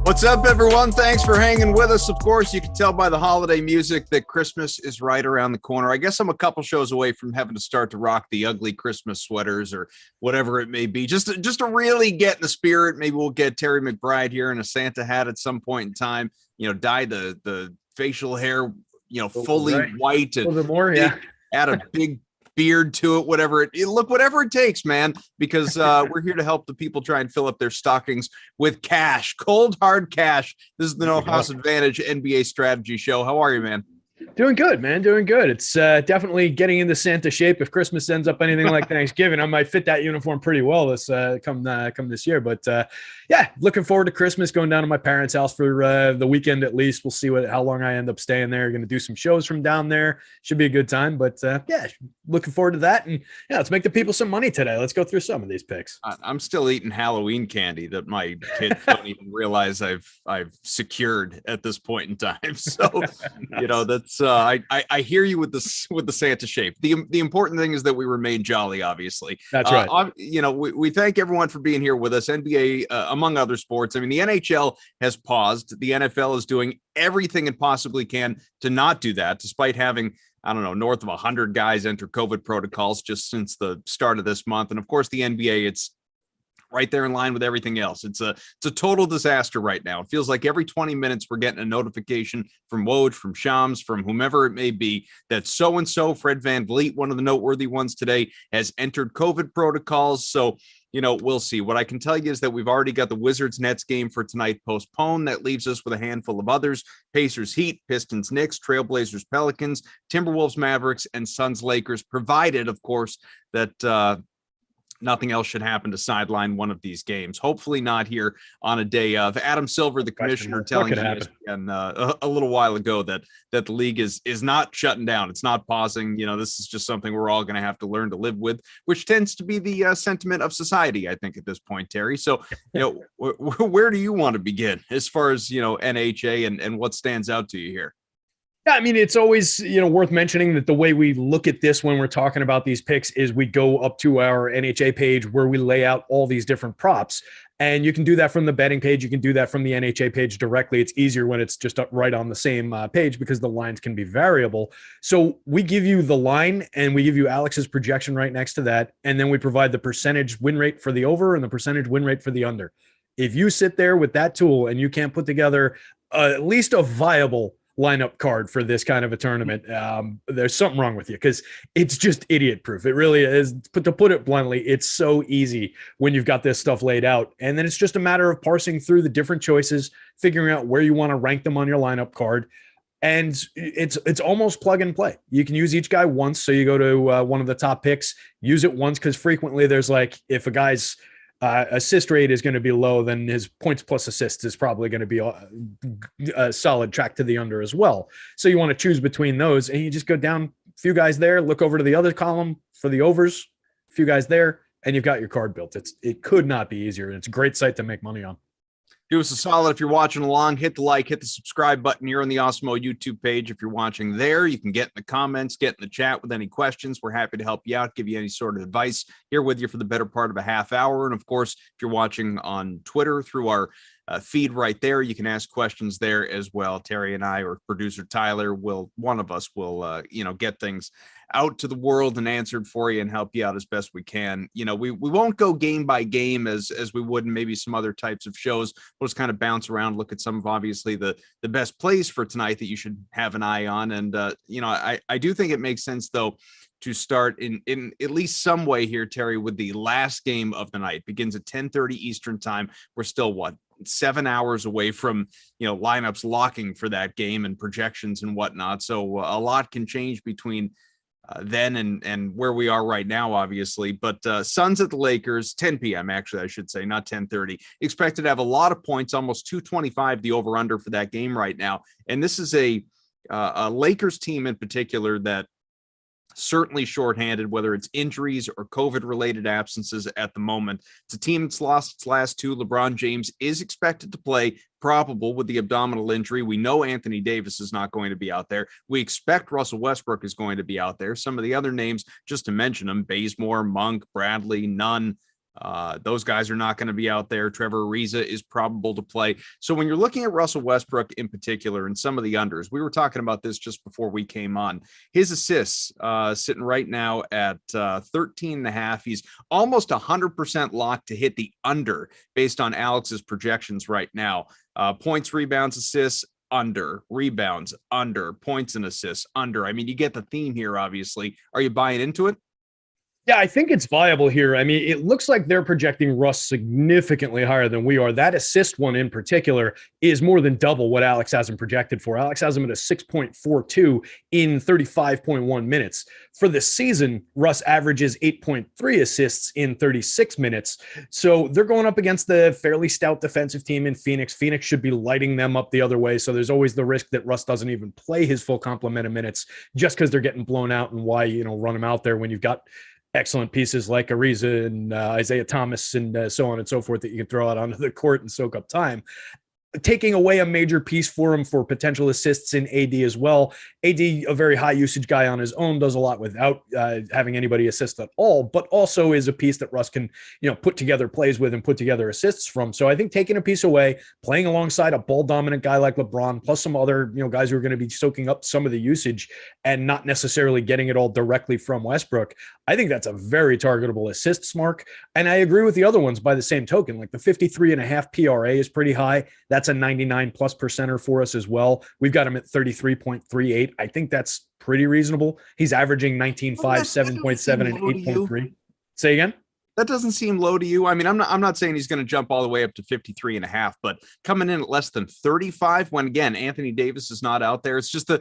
What's up, everyone? Thanks for hanging with us. Of course, you can tell by the holiday music that Christmas is right around the corner. I guess I'm a couple shows away from having to start to rock the ugly Christmas sweaters or whatever it may be. Just to really get in the spirit. Maybe we'll get Terry McBride here in a Santa hat at some point in time. You know, dye the facial hair, fully white. A little bit more, yeah. Add a big beard to it, whatever it takes, man, because we're here to help the people try and fill up their stockings with cash, cold hard cash. This is the No House Advantage NBA strategy show. How are you, man? Doing good, man. Doing good. It's definitely getting into Santa shape. If Christmas ends up anything like Thanksgiving, I might fit that uniform pretty well this come this year. But yeah, looking forward to Christmas. Going down to my parents' house for the weekend at least. We'll see how long I end up staying there. Going to do some shows from down there. Should be a good time. But yeah, looking forward to that. And yeah, let's make the people some money today. Let's go through some of these picks. I'm still eating Halloween candy that my kids don't even realize I've secured at this point in time. So nice. That's I hear you with the Santa shape. The important thing is that we remain jolly, obviously. That's right. We thank everyone for being here with us. NBA, among other sports. I mean, the NHL has paused. The NFL is doing everything it possibly can to not do that, despite having, I don't know, north of 100 guys enter COVID protocols just since the start of this month. And of course, the NBA, it's right there in line with everything else. It's a total disaster right now. It feels like every 20 minutes we're getting a notification from Woj, from Shams, from whomever it may be, that so-and-so, Fred VanVleet, one of the noteworthy ones today, has entered COVID protocols. So, we'll see. What I can tell you is that we've already got the Wizards-Nets game for tonight postponed. That leaves us with a handful of others: Pacers-Heat, Pistons-Knicks, Trailblazers-Pelicans, Timberwolves-Mavericks, and Suns-Lakers, provided, of course, that nothing else should happen to sideline one of these games. Hopefully not here on a day of. Adam Silver, the commissioner, telling ESPN a little while ago that the league is not shutting down. It's not pausing. This is just something we're all going to have to learn to live with, which tends to be the sentiment of society, I think, at this point, Terry. So, where do you want to begin as far as, NHA and what stands out to you here? Yeah, I mean, it's always, worth mentioning that the way we look at this when we're talking about these picks is we go up to our NHA page where we lay out all these different props. And you can do that from the betting page. You can do that from the NHA page directly. It's easier when it's just right on the same page because the lines can be variable. So we give you the line and we give you Alex's projection right next to that. And then we provide the percentage win rate for the over and the percentage win rate for the under. If you sit there with that tool and you can't put together at least a viable lineup card for this kind of a tournament, there's something wrong with you, because it's just idiot proof. It really is. But to put it bluntly, it's so easy when you've got this stuff laid out. And then it's just a matter of parsing through the different choices, figuring out where you want to rank them on your lineup card. And it's almost plug and play. You can use each guy once. So you go to one of the top picks, use it once, because frequently there's if a guy's assist rate is going to be low, then his points plus assists is probably going to be a solid track to the under as well. So you want to choose between those, and you just go down a few guys there, look over to the other column for the overs, a few guys there, and you've got your card built. It could not be easier. It's a great site to make money on. Do us a solid if you're watching along. Hit the like, hit the subscribe button here on the Awesemo YouTube page. If you're watching there, you can get in the comments, get in the chat with any questions. We're happy to help you out, give you any sort of advice. Here with you for the better part of a half hour. And of course, if you're watching on Twitter through our feed right there, you can ask questions there as well. Terry and I, or producer Tyler, one of us will get things out to the world and answered for you and help you out as best we can. We won't go game by game as we would in maybe some other types of shows. We'll just kind of bounce around, look at some of obviously the best plays for tonight that you should have an eye on. And I do think it makes sense though to start in at least some way here, Terry, with the last game of the night. Begins at 10:30 Eastern time. We're still 7 hours away from lineups locking for that game and projections and whatnot. So a lot can change between then and where we are right now, obviously. But Suns at the Lakers, 10 p.m. actually, I should say, not 10:30. Expected to have a lot of points, almost 225 the over-under for that game right now. And this is a Lakers team in particular that certainly shorthanded, whether it's injuries or COVID-related absences at the moment. It's a team that's lost its last two. LeBron James is expected to play, probable with the abdominal injury. We know Anthony Davis is not going to be out there. We expect Russell Westbrook is going to be out there. Some of the other names, just to mention them: Bazemore, Monk, Bradley, Nunn, Those guys are not going to be out there. Trevor Ariza is probable to play. So when you're looking at Russell Westbrook in particular and some of the unders, we were talking about this just before we came on. His assists sitting right now at 13 and a half. He's almost 100% locked to hit the under based on Alex's projections right now. Points, rebounds, assists, under, rebounds, under, points and assists, under. I mean, you get the theme here, obviously. Are you buying into it? Yeah, I think it's viable here. I mean, it looks like they're projecting Russ significantly higher than we are. That assist one in particular is more than double what Alex has him projected for. Alex has him at a 6.42 in 35.1 minutes. For the season, Russ averages 8.3 assists in 36 minutes. So they're going up against the fairly stout defensive team in Phoenix. Phoenix should be lighting them up the other way. So there's always the risk that Russ doesn't even play his full complement of minutes just because they're getting blown out, and why, run him out there when you've got excellent pieces like Ariza and Isaiah Thomas and so on and so forth that you can throw out onto the court and soak up time. Taking away a major piece for him for potential assists in AD as well. AD, a very high usage guy on his own, does a lot without having anybody assist at all, but also is a piece that Russ can, put together plays with and put together assists from. So I think taking a piece away, playing alongside a ball dominant guy like LeBron, plus some other, guys who are going to be soaking up some of the usage and not necessarily getting it all directly from Westbrook, I think that's a very targetable assists mark. And I agree with the other ones by the same token. Like the 53.5 PRA is pretty high. That's a 99+ percenter for us as well. We've got him at 33.38. I think that's pretty reasonable. He's averaging 19.5, 7.7, and 8.3. Say again? That doesn't seem low to you. I mean, I'm not saying he's going to jump all the way up to 53.5, but coming in at less than 35 when, again, Anthony Davis is not out there. It's just the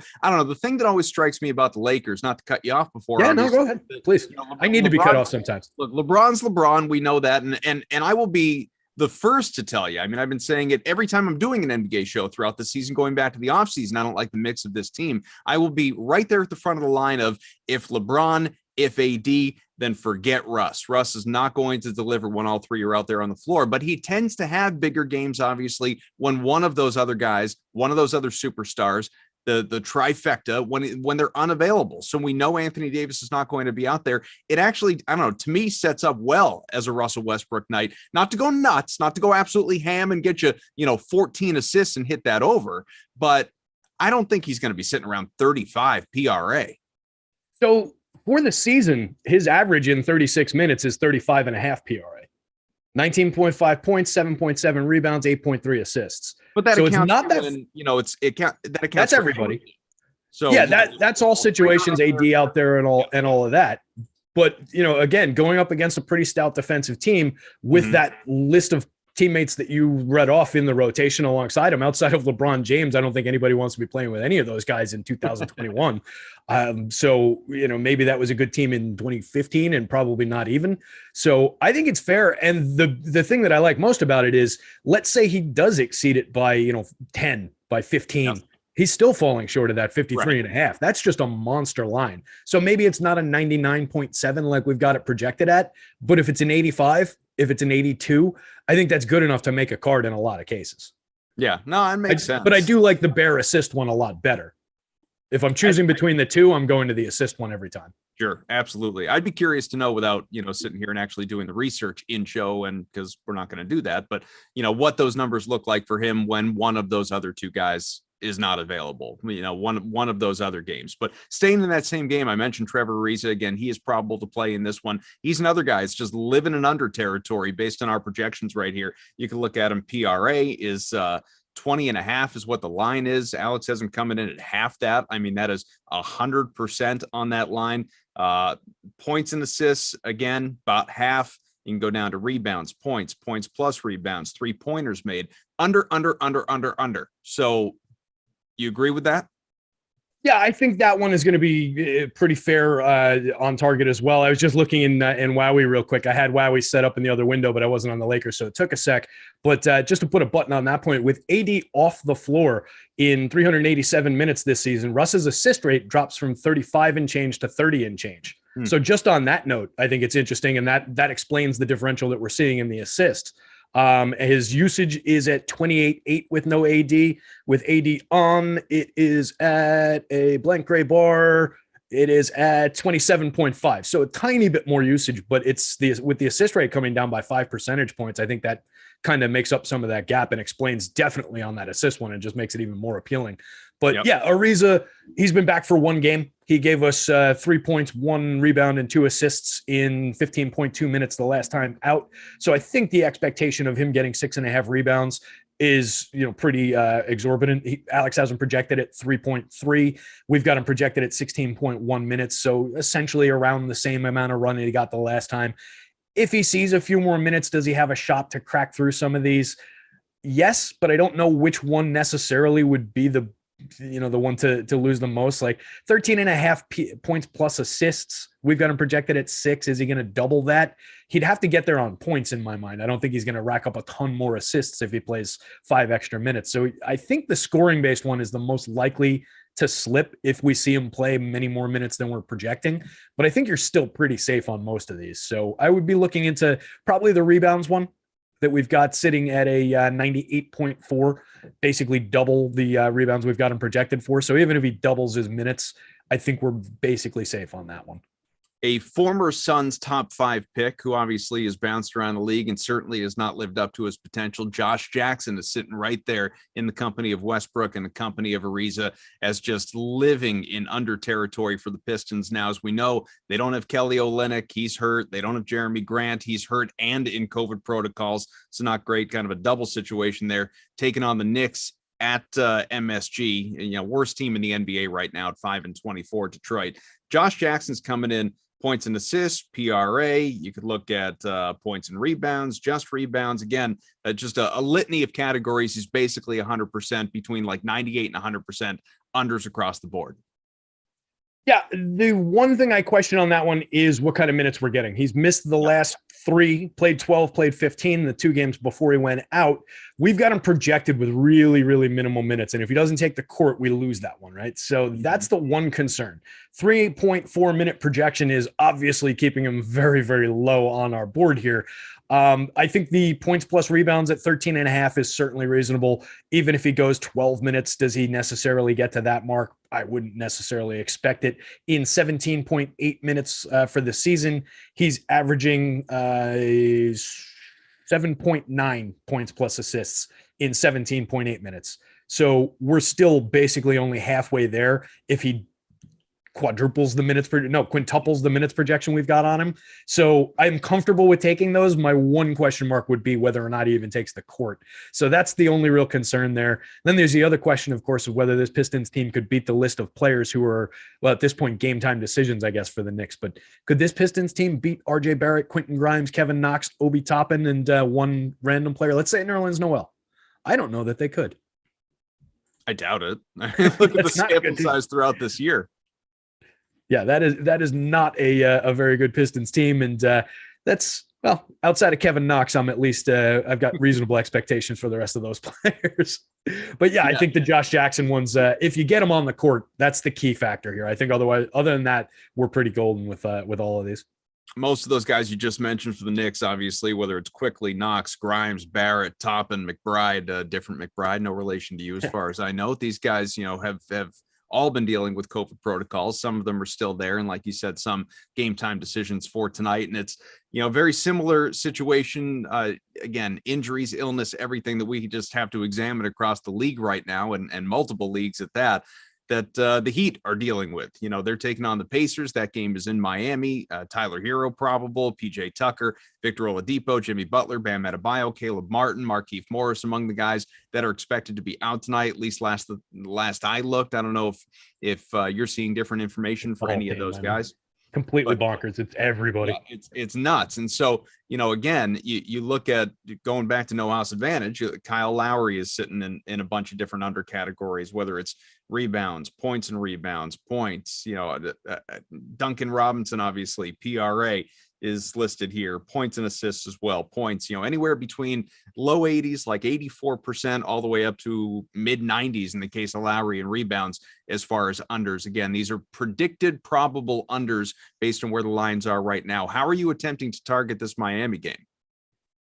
thing that always strikes me about the Lakers, not to cut you off before. Yeah, no, go ahead, please. I need to be cut off sometimes. Look, LeBron's LeBron. We know that. And I will be the first to tell you. I mean, I've been saying it every time I'm doing an NBA show throughout the season, going back to the offseason. I don't like the mix of this team. I will be right there at the front of the line of if LeBron, if AD, then forget Russ. Russ is not going to deliver when all three are out there on the floor, but he tends to have bigger games, obviously, when one of those other guys, one of those other superstars, the trifecta, when they're unavailable. So we know Anthony Davis is not going to be out there. It actually, I don't know, to me sets up well as a Russell Westbrook night, not to go nuts, not to go absolutely ham and get you, 14 assists and hit that over. But I don't think he's going to be sitting around 35 PRA. So for the season, his average in 36 minutes is 35.5 PRA, 19.5 points, 7.7 rebounds, 8.3 assists. But that so accounts, it's not that, that accounts. That's everybody. So yeah, that's all situations, AD out there and all of that. But, again, going up against a pretty stout defensive team with that list of teammates that you read off in the rotation alongside him, outside of LeBron James, I don't think anybody wants to be playing with any of those guys in 2021. So, maybe that was a good team in 2015 and probably not even. So I think it's fair. And the thing that I like most about it is, let's say he does exceed it by, 10, by 15. Yep. He's still falling short of that 53.5. That's just a monster line. So maybe it's not a 99.7 like we've got it projected at, but if it's an 85, if it's an 82, I think that's good enough to make a card in a lot of cases. Yeah, no, it makes sense. But I do like the bare assist one a lot better. If I'm choosing between the two, I'm going to the assist one every time. Sure, absolutely. I'd be curious to know, without, sitting here and actually doing the research in show, and because we're not going to do that, but, what those numbers look like for him when one of those other two guys is not available, one of those other games. But staying in that same game, I mentioned Trevor Ariza again. He is probable to play in this one. He's another guy. It's just living in under territory based on our projections right here. You can look at him. PRA is 20.5 is what the line is. Alex hasn't coming in at half that. I mean, that is 100% on that line. Points and assists, again, about half. You can go down to rebounds, points plus rebounds, 3-pointers made, under. So you agree with that? Yeah, I think that one is going to be pretty fair on target as well. I was just looking in Wowie real quick. I had Wowie set up in the other window, but I wasn't on the Lakers, so it took a sec. But just to put a button on that point, with AD off the floor in 387 minutes this season, Russ's assist rate drops from 35 and change to 30 and change. So just on that note, I think it's interesting, and that explains the differential that we're seeing in the assist. His usage is at 28.8 with no AD. With AD on, it is at a blank gray bar. It is at 27.5. So a tiny bit more usage, but it's with the assist rate coming down by 5 percentage points. I think that kind of makes up some of that gap and explains definitely on that assist one and just makes it even more appealing. But yeah, Ariza, he's been back for one game. He gave us 3 points, 1 rebound, and 2 assists in 15.2 minutes the last time out. So I think the expectation of him getting 6.5 rebounds is, pretty exorbitant. Alex has him projected at 3.3. We've got him projected at 16.1 minutes. So essentially around the same amount of run that he got the last time. If he sees a few more minutes, does he have a shot to crack through some of these? Yes, but I don't know which one necessarily would be the one to lose the most. Like 13.5 points plus assists. We've got him projected at 6. Is he going to double that? He'd have to get there on points in my mind. I don't think he's going to rack up a ton more assists if he plays 5 extra minutes. So I think the scoring based one is the most likely to slip if we see him play many more minutes than we're projecting. But I think you're still pretty safe on most of these. So I would be looking into probably the rebounds one that we've got sitting at a 98.4, basically double the rebounds we've got him projected for. So even if he doubles his minutes, I think we're basically safe on that one. A former Suns top 5 pick who obviously has bounced around the league and certainly has not lived up to his potential. Josh Jackson is sitting right there in the company of Westbrook and the company of Ariza as just living in under territory for the Pistons. Now, as we know, they don't have Kelly Olynyk. He's hurt. They don't have Jeremy Grant. He's hurt and in COVID protocols. So not great, kind of a double situation there, taking on the Knicks at MSG, worst team in the NBA right now at 5-24, Detroit. Josh Jackson's coming in. Points and assists, PRA. You could look at points and rebounds, just rebounds. Again, just a litany of categories. He's basically 100% between like 98 and 100% unders across the board. Yeah, the one thing I question on that one is what kind of minutes we're getting. He's missed the last 3, played 12, played 15, the 2 games before he went out. We've got him projected with really, really minimal minutes. And if he doesn't take the court, we lose that one, right? So that's the one concern. 3.4 minute projection is obviously keeping him very, very low on our board here. I think the points plus rebounds at 13.5 is certainly reasonable. Even if he goes 12 minutes, does he necessarily get to that mark? I wouldn't necessarily expect it. In 17.8 minutes for the season, he's averaging 7.9 points plus assists in 17.8 minutes. So we're still basically only halfway there. If he quintuples the minutes projection we've got on him. So I'm comfortable with taking those. My one question mark would be whether or not he even takes the court. So that's the only real concern there. Then there's the other question, of course, of whether this Pistons team could beat the list of players who are, well, at this point, game time decisions, I guess, for the Knicks. But could this Pistons team beat RJ Barrett, Quentin Grimes, Kevin Knox, Obi Toppin, and one random player? Let's say Nerlens Noel. I don't know that they could. I doubt it. Look at the sample size throughout this year. Yeah, that is not a very good Pistons team, and that's, well, outside of Kevin Knox, I'm at least I've got reasonable expectations for the rest of those players. But yeah, I think the Josh Jackson ones, if you get him on the court, that's the key factor here. I think other than that, we're pretty golden with all of these. Most of those guys you just mentioned for the Knicks, obviously, whether it's Quickly, Knox, Grimes, Barrett, Toppin, McBride, different McBride, no relation to you as far as I know. These guys, have all been dealing with COVID protocols. Some of them are still there. And like you said, some game time decisions for tonight. And it's, very similar situation. Again, injuries, illness, everything that we just have to examine across the league right now and multiple leagues at that the Heat are dealing with. They're taking on the Pacers. That game is in Miami. Tyler Hero probable, PJ Tucker, Victor Oladipo, Jimmy Butler, Bam Adebayo, Caleb Martin, Markieff Morris among the guys that are expected to be out tonight, at least last I looked. I don't know if you're seeing different information for any of those guys. Completely bonkers. It's everybody. Yeah, it's nuts. And so, again, you look at going back to no house advantage, Kyle Lowry is sitting in a bunch of different under categories, whether it's rebounds, points and rebounds, points, Duncan Robinson, obviously, PRA is listed here, points and assists as well, points, anywhere between low 80s, like 84%, all the way up to mid 90s in the case of Lowry, and rebounds as far as unders. Again, these are predicted probable unders based on where the lines are right now. How are you attempting to target this Miami game?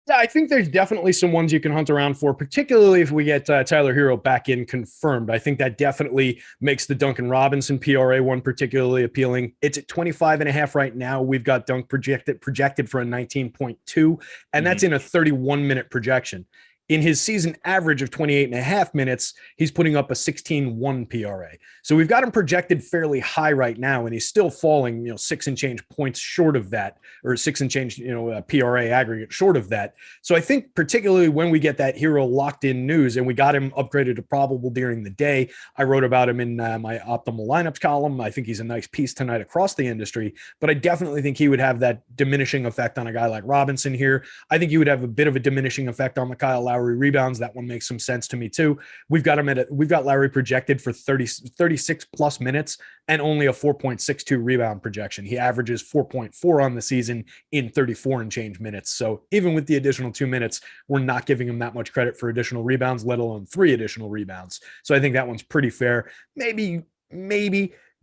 Yeah, I think there's definitely some ones you can hunt around for, particularly if we get Tyler Hero back in confirmed. I think that definitely makes the Duncan Robinson PRA one particularly appealing. It's at 25.5 right now. We've got Dunk projected for a 19.2, and that's in a 31-minute projection. In his season average of 28.5 minutes, he's putting up a 16.1 PRA. So we've got him projected fairly high right now, and he's still falling, 6 and change points short of that, or 6 and change, PRA aggregate short of that. So I think particularly when we get that Hero locked in news, and we got him upgraded to probable during the day, I wrote about him in my optimal lineups column. I think he's a nice piece tonight across the industry, but I definitely think he would have that diminishing effect on a guy like Robinson here. I think he would have a bit of a diminishing effect on the Kyle Lowry rebounds. That one makes some sense to me too. We've got Lowry projected for 36 plus minutes and only a 4.62 rebound projection. He averages 4.4 on the season in 34 and change minutes. So even with the additional 2 minutes, we're not giving him that much credit for additional rebounds, let alone 3 additional rebounds. So I think that one's pretty fair. Maybe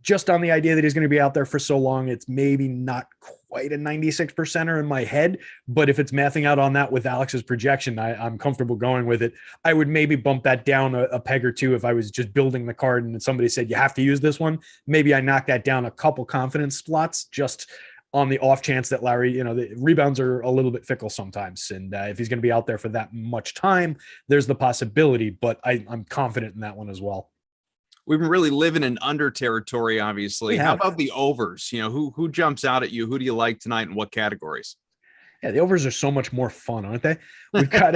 just on the idea that he's going to be out there for so long, it's maybe not quite a 96%er in my head, but if it's mathing out on that with Alex's projection, I'm comfortable going with it. I would maybe bump that down a peg or two if I was just building the card and somebody said, you have to use this one. Maybe I knock that down a couple confidence slots just on the off chance that Lowry, the rebounds are a little bit fickle sometimes. And if he's going to be out there for that much time, there's the possibility, but I'm confident in that one as well. We've been really living in under territory, obviously. How about the overs? Who jumps out at you? Who do you like tonight and what categories? Yeah, the overs are so much more fun, aren't they? We've got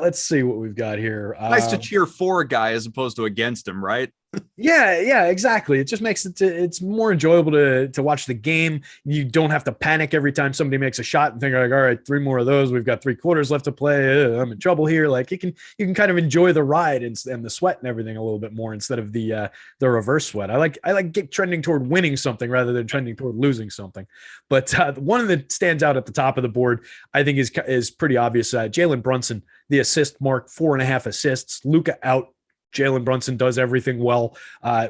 let's see what we've got here. Nice to cheer for a guy as opposed to against him, right? Yeah, exactly. It just makes it's more enjoyable to watch the game. You don't have to panic every time somebody makes a shot and think like, all right, 3 more of those. We've got 3 quarters left to play. I'm in trouble here. Like you can kind of enjoy the ride and the sweat and everything a little bit more instead of the reverse sweat. I like trending toward winning something rather than trending toward losing something. But one that stands out at the top of the board, I think is pretty obvious. Jalen Brunson, the assist mark, 4.5 assists. Luka out. Jalen Brunson does everything well.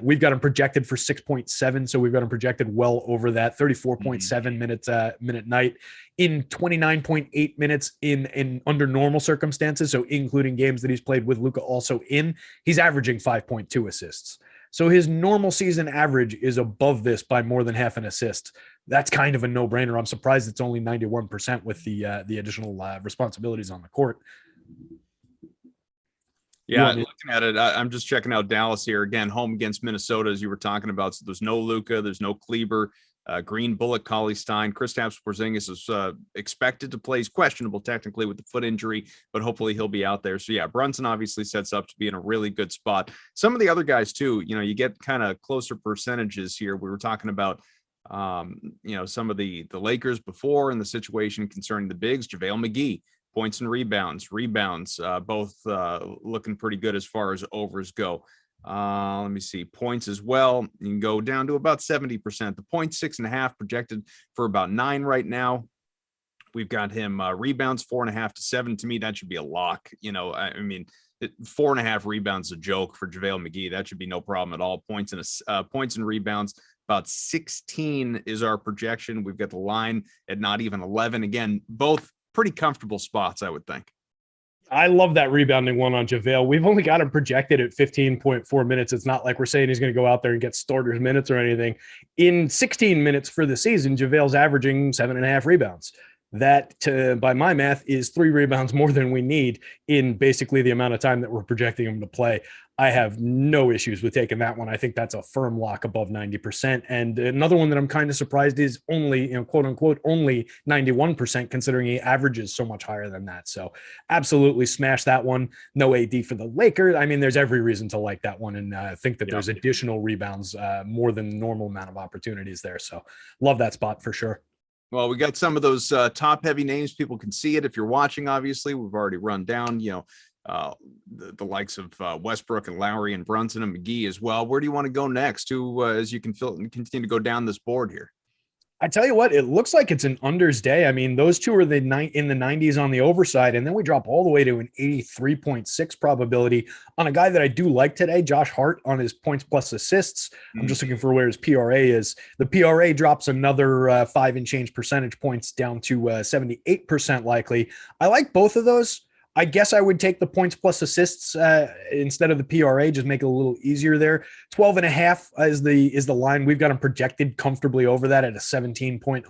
We've got him projected for 6.7, so we've got him projected well over that 34.7 minute night in 29.8 minutes in under normal circumstances. So including games that he's played with Luka also in, he's averaging 5.2 assists. So his normal season average is above this by more than half an assist. That's kind of a no-brainer. I'm surprised it's only 91% with the additional responsibilities on the court. Yeah, looking at it, I'm just checking out Dallas here again, home against Minnesota, as you were talking about. So there's no Luka, there's no Kleber, Green, Bullock, Cauley-Stein. Kristaps Porzingis is expected to play. He's questionable technically with the foot injury, but hopefully he'll be out there. So yeah, Brunson obviously sets up to be in a really good spot. Some of the other guys too, you get kind of closer percentages here. We were talking about some of the Lakers before and the situation concerning the bigs. JaVale McGee. Points and rebounds, both looking pretty good as far as overs go. Let me see. Points as well. You can go down to about 70%. The point 6.5 projected for about 9 right now. We've got him rebounds 4.5 to 7. To me, that should be a lock. 4.5 rebounds is a joke for JaVale McGee. That should be no problem at all. Points and rebounds. About 16 is our projection. We've got the line at not even 11. Again, both pretty comfortable spots, I would think. I love that rebounding one on JaVale. We've only got him projected at 15.4 minutes. It's not like we're saying he's going to go out there and get starters minutes or anything. In 16 minutes for the season, JaVale's averaging 7.5 rebounds. That, by my math, is 3 rebounds more than we need in basically the amount of time that we're projecting him to play. I have no issues with taking that one. I think that's a firm lock above 90%. And another one that I'm kind of surprised is only, quote unquote, only 91%, considering he averages so much higher than that. So absolutely smash that one. No AD for the Lakers. I mean, there's every reason to like that one and think that there's additional rebounds, more than normal amount of opportunities there. So love that spot for sure. Well, we got some of those top heavy names. People can see it if you're watching. Obviously, we've already run down, the likes of Westbrook and Lowry and Brunson and McGee as well. Where do you want to go next? As you can continue to go down this board here? I tell you what, it looks like it's an unders day. I mean, those two are in the 90s on the overside, and then we drop all the way to an 83.6 probability on a guy that I do like today, Josh Hart, on his points plus assists. I'm just looking for where his PRA is. The PRA drops another 5 and change percentage points down to 78% likely. I like both of those. I guess I would take the points plus assists instead of the PRA, just make it a little easier there. 12.5 is the line. We've got him projected comfortably over that at a 17.09,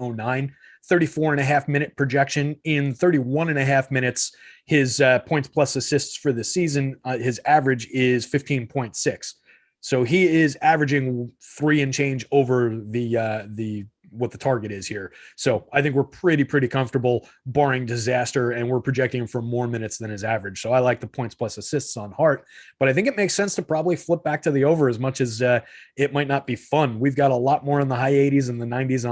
34.5 minute projection. In 31.5 minutes, his points plus assists for the season, his average is 15.6. So he is averaging 3 and change over the what the target is here. So I think we're pretty comfortable barring disaster, and we're projecting him for more minutes than his average. So I like the points plus assists on Hart, but I think it makes sense to probably flip back to the over as much as it might not be fun. We've got a lot more in the high 80s and the 90s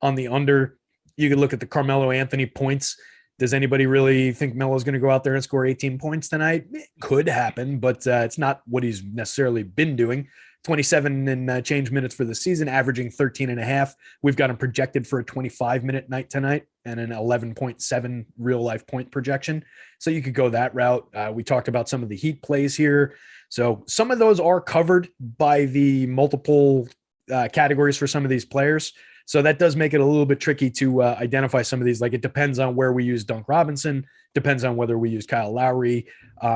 on the under. You could look at the Carmelo Anthony points. Does anybody really think Melo's going to go out there and score 18 points tonight? It could happen, but it's not what he's necessarily been doing. 27 and change minutes for the season, averaging 13.5. We've got him projected for a 25-minute night tonight and an 11.7 real-life point projection. So you could go that route. We talked about some of the Heat plays here. So some of those are covered by the multiple categories for some of these players. So that does make it a little bit tricky to identify some of these. Like, it depends on where we use Dunk Robinson, depends on whether we use Kyle Lowry.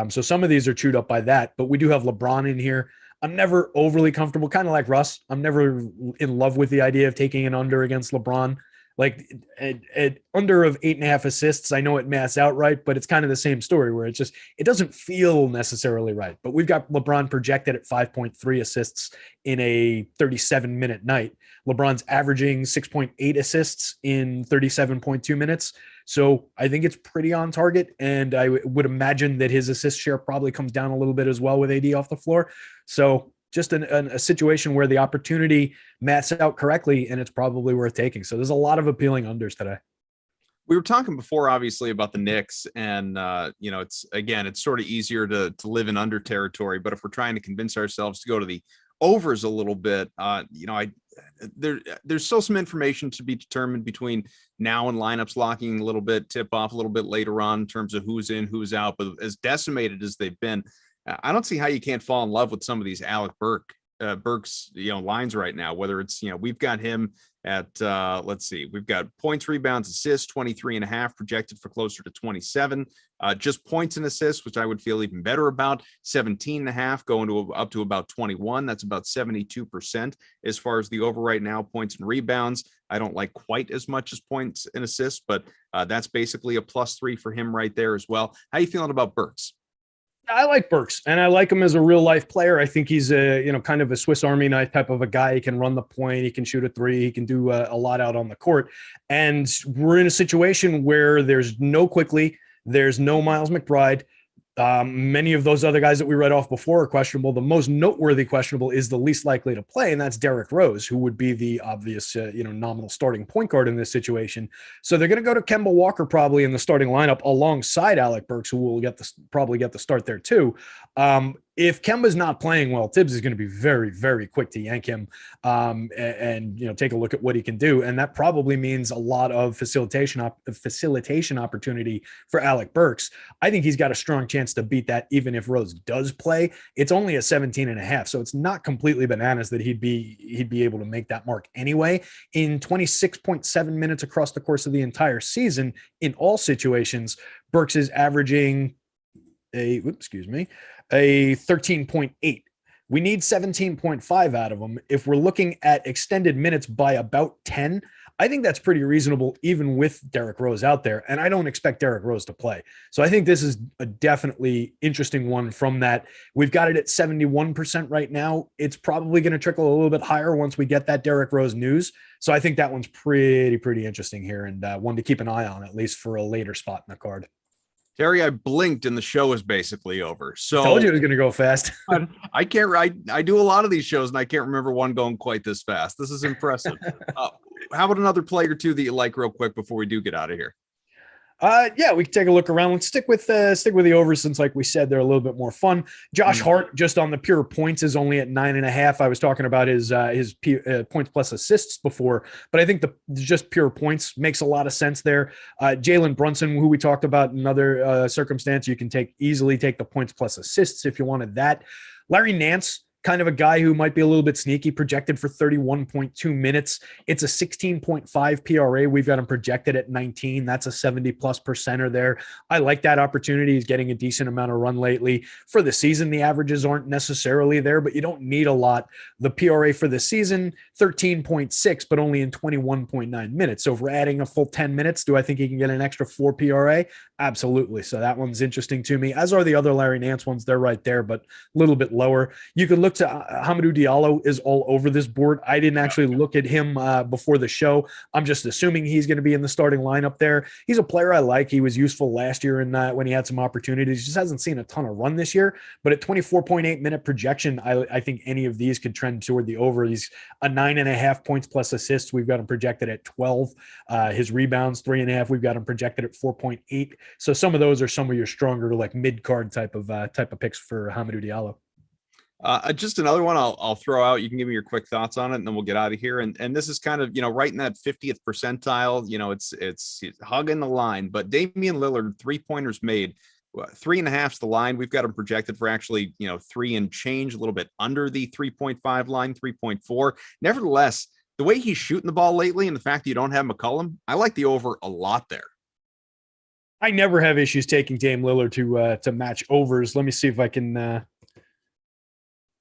So some of these are chewed up by that, but we do have LeBron in here. I'm never overly comfortable, kind of like Russ. I'm never in love with the idea of taking an under against LeBron. Like, at under of 8.5 assists, I know it maths out right, but it's kind of the same story where it doesn't feel necessarily right. But we've got LeBron projected at 5.3 assists in a 37-minute night. LeBron's averaging 6.8 assists in 37.2 minutes. So I think it's pretty on target, and I would imagine that his assist share probably comes down a little bit as well with AD off the floor. So just a situation where the opportunity maths out correctly, and it's probably worth taking. So there's a lot of appealing unders today. We were talking before, obviously, about the Knicks, and it's sort of easier to live in under territory. But if we're trying to convince ourselves to go to the overs a little bit, there's still some information to be determined between now and lineups locking a little bit, tip off a little bit later on in terms of who's in, who's out. But as decimated as they've been, I don't see how you can't fall in love with some of these Alec Burks, lines right now, whether it's, we've got him at, we've got points, rebounds, assists, 23.5 projected for closer to 27, just points and assists, which I would feel even better about, 17.5 going to up to about 21. That's about 72% as far as the over right now, points and rebounds. I don't like quite as much as points and assists, but that's basically a +3 for him right there as well. How are you feeling about Burks? I like Burks, and I like him as a real life player. I think he's kind of a Swiss Army knife type of a guy. He can run the point, he can shoot a three, he can do a lot out on the court. And we're in a situation where there's no Quickly, there's no Miles McBride. Many of those other guys that we read off before are questionable. The most noteworthy questionable is the least likely to play, and that's Derrick Rose, who would be the obvious, nominal starting point guard in this situation. So they're going to go to Kemba Walker probably in the starting lineup alongside Alec Burks, who will probably get the start there too. If Kemba's not playing well, Tibbs is going to be very, very quick to yank him and take a look at what he can do. And that probably means a lot of facilitation opportunity for Alec Burks. I think he's got a strong chance to beat that even if Rose does play. It's only a 17.5, so it's not completely bananas that he'd be able to make that mark anyway. In 26.7 minutes across the course of the entire season, in all situations, Burks is averaging a 13.8. We need 17.5 out of him. If we're looking at extended minutes by about 10, I think that's pretty reasonable even with Derrick Rose out there. And I don't expect Derrick Rose to play. So I think this is a definitely interesting one from that. We've got it at 71% right now. It's probably going to trickle a little bit higher once we get that Derrick Rose news. So I think that one's pretty interesting here, and one to keep an eye on, at least for a later spot in the card. Terry, I blinked and the show is basically over. So I told you it was going to go fast. I do a lot of these shows and I can't remember one going quite this fast. This is impressive. How about another play or two that you like real quick before we do get out of here? Yeah, we can take a look around. Let's stick with the overs since, like we said, they're a little bit more fun. Josh Hart, just on the pure points, is only at 9.5. I was talking about his points plus assists before, but I think the just pure points makes a lot of sense there. Jalen Brunson, who we talked about in another circumstance, you can easily take the points plus assists if you wanted that. Larry Nance, kind of a guy who might be a little bit sneaky, projected for 31.2 minutes. It's a 16.5 PRA. We've got him projected at 19. That's a 70+% there. I like that opportunity. He's getting a decent amount of run lately. For the season, the averages aren't necessarily there, but you don't need a lot. The PRA for the season, 13.6, but only in 21.9 minutes. So if we're adding a full 10 minutes, do I think he can get an extra 4 PRA? Absolutely. So that one's interesting to me, as are the other Larry Nance ones. They're right there, but a little bit lower. You could look to Hamidou Diallo is all over this board. I didn't actually look at him before the show. I'm just assuming he's going to be in the starting lineup there. He's a player I like. He was useful last year when he had some opportunities. He just hasn't seen a ton of run this year, but at 24.8 minute projection, I think any of these could trend toward the over. He's a 9.5 points plus assists. We've got him projected at 12. His rebounds, 3.5. We've got him projected at 4.8. So some of those are some of your stronger, like mid-card type of picks for Hamidou Diallo. Just another one I'll throw out. You can give me your quick thoughts on it, and then we'll get out of here. And this is kind of, right in that 50th percentile. It's hugging the line. But Damian Lillard, 3-pointers made, 3.5's the line. We've got him projected for actually, 3 and change, a little bit under the 3.5 line, 3.4. Nevertheless, the way he's shooting the ball lately, and the fact that you don't have McCollum, I like the over a lot there. I never have issues taking Dame Lillard to match overs. Let me see if I can.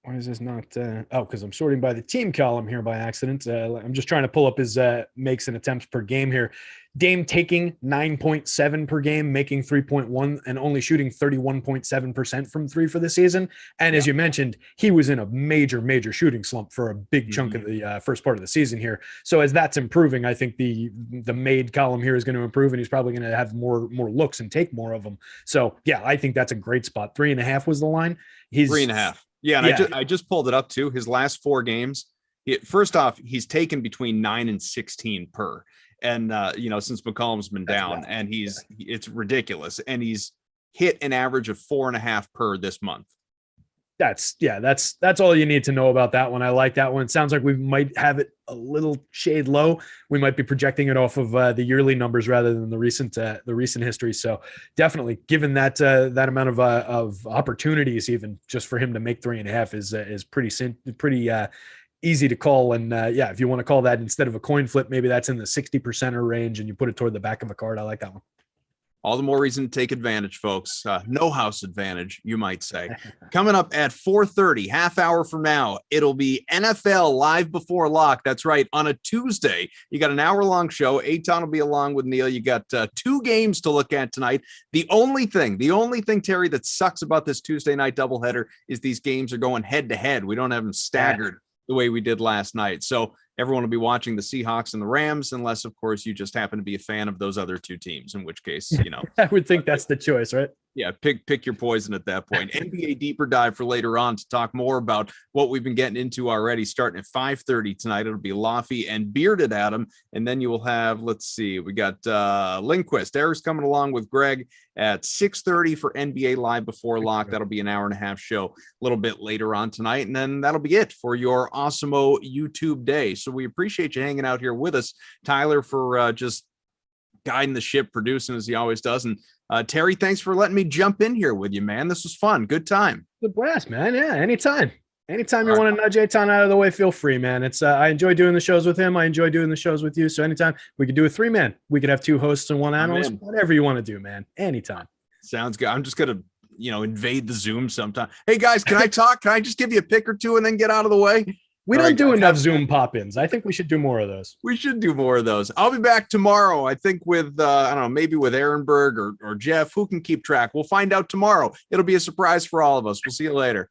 Why is this not? Because I'm sorting by the team column here by accident. I'm just trying to pull up his makes and attempts per game here. Dame taking 9.7 per game, making 3.1, and only shooting 31.7% from 3 for the season. And as you mentioned, he was in a major shooting slump for a big chunk of the first part of the season here. So as that's improving, I think the made column here is going to improve, and he's probably going to have more looks and take more of them. So yeah, I think that's a great spot. 3.5 was the line. He's 3.5. Yeah, and I just pulled it up too. His last 4 games, first off, he's taken between 9 and 16 per. And since McCollum's been down, and it's ridiculous. And he's hit an average of 4.5 per this month. That's all you need to know about that one. I like that one. It sounds like we might have it a little shade low. We might be projecting it off of the yearly numbers rather than the recent history. So definitely, given that amount of opportunities, even just for him to make 3.5 is pretty easy to call. And if you want to call that instead of a coin flip, maybe that's in the 60% range, and you put it toward the back of a card. I like that one. All the more reason to take advantage, folks. No house advantage, you might say. Coming up at 4:30, half hour from now, it'll be NFL Live Before Lock. That's right. On a Tuesday, you got an hour-long show. Eitan will be along with Neil. You got 2 games to look at tonight. The only thing, Terry, that sucks about this Tuesday night doubleheader is these games are going head-to-head. We don't have them staggered the way we did last night. So everyone will be watching the Seahawks and the Rams, unless, of course, you just happen to be a fan of those other 2 teams, in which case, I would think that's the choice, right? Yeah, pick your poison at that point. NBA deeper dive for later on to talk more about what we've been getting into already. Starting at 5:30 tonight, it'll be Laffy and Bearded Adam, and then you will have, we got Lindquist. Eric's coming along with Greg at 6:30 for NBA Live Before Lock. That'll be an hour-and-a-half show a little bit later on tonight, and then that'll be it for your Awesemo YouTube day. So we appreciate you hanging out here with us, Tyler, for just guiding the ship, producing as he always does, and Terry, thanks for letting me jump in here with you, man. This was fun. Good time. Good blast, man. Yeah, anytime you want to nudge Eitan out of the way, feel free, man. It's I enjoy doing the shows with him. I enjoy doing the shows with you. So anytime we could do a 3-man, we could have 2 hosts and 1 analyst, whatever you want to do, man. Anytime. Sounds good. I'm just gonna, invade the Zoom sometime. Hey guys, can I talk? Can I just give you a pick or 2 and then get out of the way? We don't do enough Zoom pop-ins. I think we should do more of those. We should do more of those. I'll be back tomorrow, I think, with, I don't know, maybe with Ehrenberg or Jeff. Who can keep track? We'll find out tomorrow. It'll be a surprise for all of us. We'll see you later.